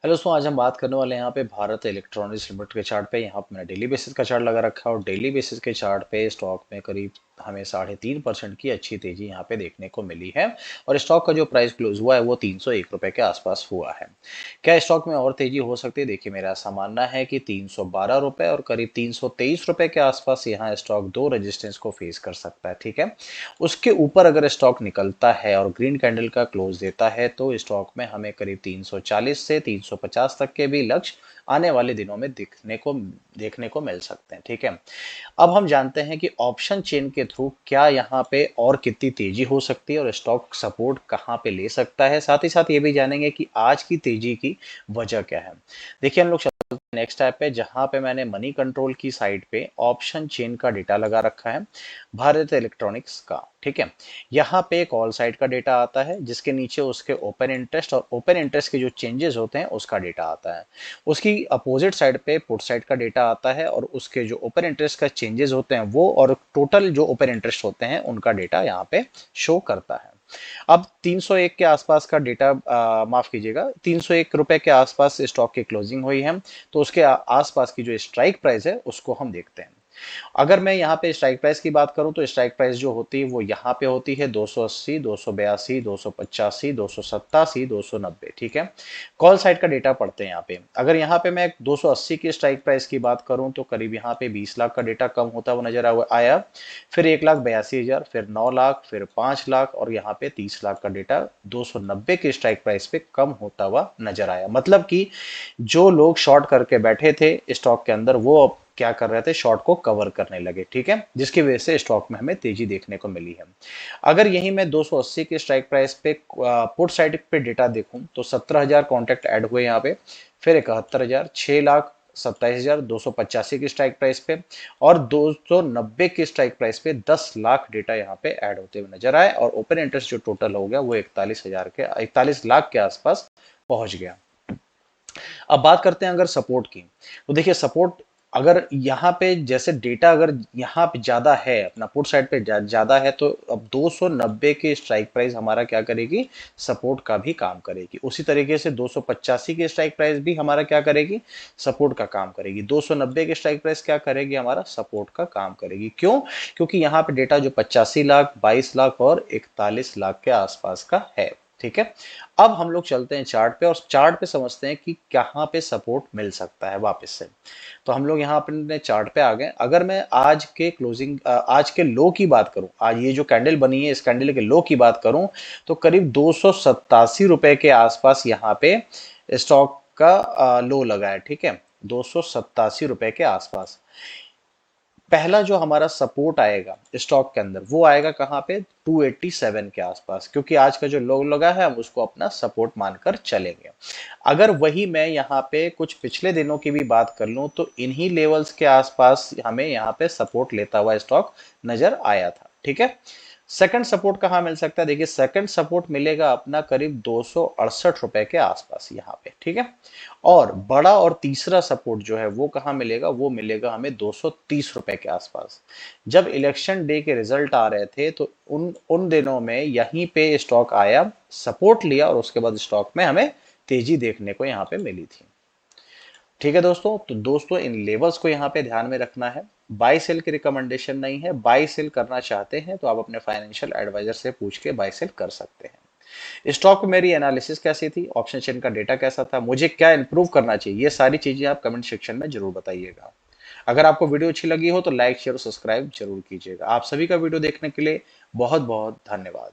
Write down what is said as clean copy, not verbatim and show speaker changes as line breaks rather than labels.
Hello दोस्तों, आज हम बात करने वाले हैं यहाँ पे भारत इलेक्ट्रॉनिक्स लिमिटेड के चार्ट पे। यहाँ पे मैंने डेली बेसिस का चार्ट लगा रखा है और डेली बेसिस के चार्ट पे स्टॉक में करीब हमें 3.5% की अच्छी तेजी यहाँ पे देखने को मिली है। और स्टॉक का जो प्राइस क्लोज हुआ है वो 301 रुपए के आसपास हुआ है। क्या स्टॉक में और तेजी हो सकती है? देखिए, मेरा ऐसा मानना है कि 312 रुपए और करीब 323 रुपए के आसपास यहाँ स्टॉक दो रेजिस्टेंस को फेस कर सकता है। ठीक है, उसके ऊपर अगर स्टॉक निकलता है और ग्रीन कैंडल का क्लोज देता है तो स्टॉक में हमें करीब 340 से 350 तक के भी लक्ष्य आने वाले दिनों में देखने को मिल सकते हैं। ठीक है, अब हम जानते हैं कि ऑप्शन चेन के थ्रू क्या यहाँ पे और कितनी तेजी हो सकती है और स्टॉक सपोर्ट कहाँ पे ले सकता है। साथ ही साथ ये भी जानेंगे कि आज की तेजी की वजह क्या है। देखिए, हम लोग नेक्स्ट ऐप पे जहां पे मैंने मनी कंट्रोल की साइड पे ऑप्शन चेन का डेटा लगा रखा है भारत इलेक्ट्रॉनिक्स का। ठीक है, यहाँ पे कॉल साइड का डेटा आता है जिसके नीचे उसके ओपन इंटरेस्ट और ओपन इंटरेस्ट के जो चेंजेस होते हैं उसका डेटा आता है। उसकी अपोजिट साइड पे पुट साइड का डेटा आता है और उसके जो ओपन इंटरेस्ट का चेंजेस होते हैं वो और टोटल जो ओपन इंटरेस्ट होते हैं उनका डेटा यहाँ पे शो करता है। अब 301 के आसपास का डेटा, माफ कीजिएगा, 301 रुपए के आसपास स्टॉक की क्लोजिंग हुई है। तो उसके आसपास की जो स्ट्राइक प्राइस है उसको हम देखते हैं। अगर मैं यहाँ पे स्ट्राइक प्राइस की बात करूं तो स्ट्राइक प्राइस जो होती है वो यहाँ पे होती है 280, 282, 285, 287, 290। ठीक है, कॉल साइड का डेटा पढ़ते हैं यहाँ पे। अगर यहाँ पे मैं 280 की स्ट्राइक प्राइस की बात करूं तो करीब यहाँ पे 20 लाख का डेटा कम होता हुआ नजर आया। फिर 1,82,000, फिर 9 लाख, फिर 5 लाख और यहाँ पे 30 लाख का डेटा 290 की स्ट्राइक प्राइस पे कम होता हुआ नजर आया। मतलब कि जो लोग शॉर्ट करके बैठे थे स्टॉक के अंदर वो अब क्या कर रहे थे, शॉर्ट को कवर करने लगे। ठीक है, जिसकी वजह से स्टॉक में हमें तेजी देखने को मिली है। अगर यही मैं 280 के स्ट्राइक प्राइस पे पुट साइड पे डेटा देखूं तो 17,000 कॉन्ट्रैक्ट ऐड हुए यहाँ पे। फिर 71,000, 6,27,285 की स्ट्राइक प्राइस पे और 290 की स्ट्राइक प्राइस पे 10 लाख डेटा यहाँ पे ऐड होते हुए नजर आए और ओपन इंटरेस्ट जो टोटल हो गया वो 41 लाख के आसपास पहुंच गया। अब बात करते हैं अगर सपोर्ट की, तो देखिए सपोर्ट अगर यहाँ पे जैसे डेटा अगर यहाँ पे ज्यादा है, अपना पुट साइड पे ज्यादा है, तो अब 290 के स्ट्राइक प्राइस हमारा क्या करेगी, सपोर्ट का भी काम करेगी। उसी तरीके से 285 की स्ट्राइक प्राइस भी हमारा क्या करेगी, सपोर्ट का काम करेगी। 290 के स्ट्राइक प्राइस क्या करेगी, हमारा सपोर्ट का काम करेगी। क्यों? क्योंकि यहाँ पे डेटा जो 85 लाख, 22 लाख और 41 लाख के आसपास का है। ठीक है, अब हम लोग चलते हैं चार्ट पे और चार्ट पे समझते हैं कि कहाँ पे सपोर्ट मिल सकता है वापस से। तो हम लोग यहाँ अपने चार्ट पे आ गए। अगर मैं आज के आज के लो की बात करूं, आज ये जो कैंडल बनी है इस कैंडल के लो की बात करूं तो करीब 287 रुपए के आसपास यहाँ पे स्टॉक का लो लगा है। ठीक है, 287 रुपए के आसपास पहला जो हमारा सपोर्ट आएगा स्टॉक के अंदर वो आएगा कहाँ पे, 287 के आसपास, क्योंकि आज का जो लो लगा है हम उसको अपना सपोर्ट मानकर चलेंगे। अगर वही मैं यहाँ पे कुछ पिछले दिनों की भी बात कर लूँ तो इन्हीं लेवल्स के आसपास हमें यहाँ पे सपोर्ट लेता हुआ स्टॉक नजर आया था। ठीक है, सेकंड सपोर्ट कहाँ मिल सकता है? देखिए, सेकंड सपोर्ट मिलेगा अपना करीब 268 रुपए के आसपास यहाँ पे। ठीक है, और बड़ा और तीसरा सपोर्ट जो है वो कहाँ मिलेगा, वो मिलेगा हमें 230 रुपए के आसपास। जब इलेक्शन डे के रिजल्ट आ रहे थे तो उन उन दिनों में यहीं पे स्टॉक आया, सपोर्ट लिया और उसके बाद स्टॉक में हमें तेजी देखने को यहाँ पे मिली थी। ठीक है दोस्तों, तो दोस्तों इन लेवल्स को यहाँ पे ध्यान में रखना है। बाय सेल की रिकमेंडेशन नहीं है। बाय सेल करना चाहते हैं तो आप अपने फाइनेंशियल एडवाइजर से पूछ के बाय सेल कर सकते हैं। स्टॉक में मेरी एनालिसिस कैसी थी, ऑप्शन चेन का डेटा कैसा था, मुझे क्या इंप्रूव करना चाहिए, ये सारी चीजें आप कमेंट सेक्शन में जरूर बताइएगा। अगर आपको वीडियो अच्छी लगी हो तो लाइक शेयर और सब्सक्राइब जरूर कीजिएगा। आप सभी का वीडियो देखने के लिए बहुत बहुत धन्यवाद।